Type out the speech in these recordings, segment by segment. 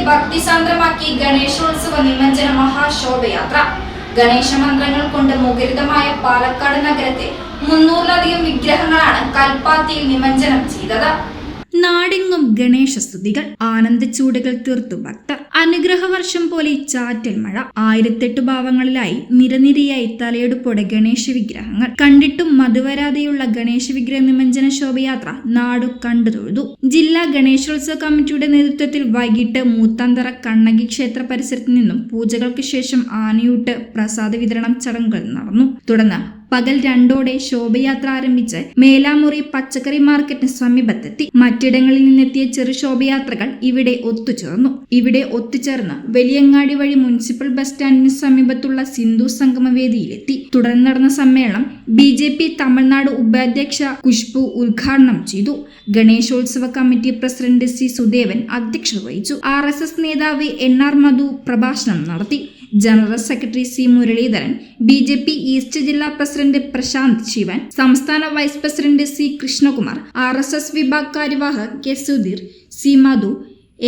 ഭക്തിസാന്ദ്രമാക്കി ഗണേശോത്സവ നിമജ്ജന മഹാശോഭയാത്ര. ഗണേശ മന്ത്രങ്ങൾ കൊണ്ട് മുഖരിതമായ പാലക്കാട് നഗരത്തെ 300-ലധികം വിഗ്രഹങ്ങളാണ് കൽപ്പാത്തിയിൽ നിമജ്ജനം ചെയ്തത്. നാടെങ്ങും ഗണേശസ്തുതികൾ, ആനന്ദച്ചൂടുകൾ തീർത്തു ഭക്തർ. അനുഗ്രഹവർഷം പോലെ ചാറ്റൽ മഴ. 1008 ഭാവങ്ങളിലായി നിരനിരയായി തലയെടുപ്പോടെ ഗണേശ വിഗ്രഹങ്ങൾ. കണ്ടിട്ടും മതുവരാതെയുള്ള ഗണേശ വിഗ്രഹ നിമജ്ജന ശോഭയാത്ര നാടു കണ്ടു തൊഴുതു. ജില്ലാ ഗണേശോത്സവ കമ്മിറ്റിയുടെ നേതൃത്വത്തിൽ വൈകിട്ട് മൂത്താന്തറ കണ്ണകി ക്ഷേത്ര പരിസരത്ത് നിന്നും പൂജകൾക്ക് ശേഷം ആനയൂട്ട് പ്രസാദ വിതരണം ചടങ്ങുകൾ നടന്നു. തുടർന്ന് പകൽ 2ഓടെ ശോഭയാത്ര ആരംഭിച്ച് മേലാമുറി പച്ചക്കറി മാർക്കറ്റിന് സമീപത്തെത്തി. മറ്റിടങ്ങളിൽ നിന്നെത്തിയ ചെറു ശോഭയാത്രകൾ ഇവിടെ ഒത്തുചേർന്ന് വലിയങ്ങാടി വഴി മുനിസിപ്പൽ ബസ് സ്റ്റാൻഡിന് സമീപത്തുള്ള സിന്ധു സംഗമവേദിയിലെത്തി. തുടർന്ന് നടന്ന സമ്മേളനം BJP തമിഴ്നാട് ഉപാധ്യക്ഷ ഖുഷ്ബു ഉദ്ഘാടനം ചെയ്തു. Ganeshotsav committee president C. Sudevan അധ്യക്ഷത വഹിച്ചു. RSS നേതാവ് NR മധു പ്രഭാഷണം നടത്തി. General secretary C. Muraleedharan, BJP east ജില്ലാ പ്രസിഡന്റ് പ്രശാന്ത് ശിവൻ, സംസ്ഥാന vice president C. Krishnakumar, RSS വിഭാഗ് കാര്യവാഹക് K. Sudheer, C. Madhu,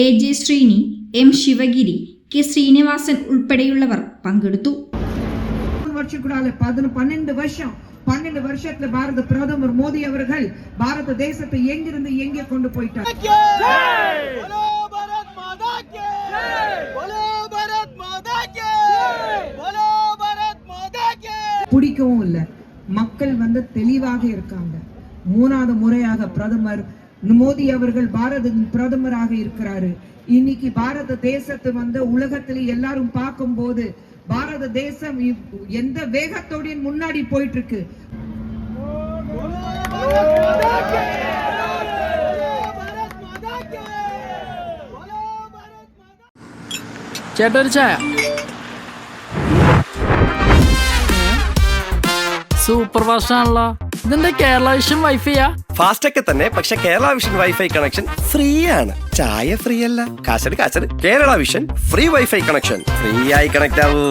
AJ Sreeni, M. Sivagiri, K. Sreenivasan ഉൾപ്പെടെയുള്ളവർ പങ്കെടുത്തു. 12 வருஷத்துல பாரத பிரதமர் மோடி அவர்கள் பாரத தேசத்தை எங்கிருந்து எங்கே கொண்டு போயிட்டார். பிடிக்கவும் இல்ல. மக்கள் தெளிவாக இருக்காங்க. 3வது முறையாக பிரதமர் மோடி அவர்கள் பாரத பிரதமராக இருக்கிறாரு. இன்னைக்கு பாரத தேசத்தை உலகத்துல எல்லாரும் பார்க்கும் போது பாரத தேசம் எந்த வேகத்தோட முன்னாடி போயிட்டு இருக்கு. ചേട്ടാ ഒരു ചായ. സൂപ്പർ ഫാസ്റ്റ് ആണല്ലോ. ഇതിന്റെ കേരള വിഷൻ വൈഫൈയാ? ഫാസ്റ്റ് ഒക്കെ തന്നെ, പക്ഷെ Kerala vision wifi connection free ആണ്. ചായ ഫ്രീ അല്ല, കാശട് Kerala vision free wifi connection. Free ആയി കണക്ട് ആവൂ.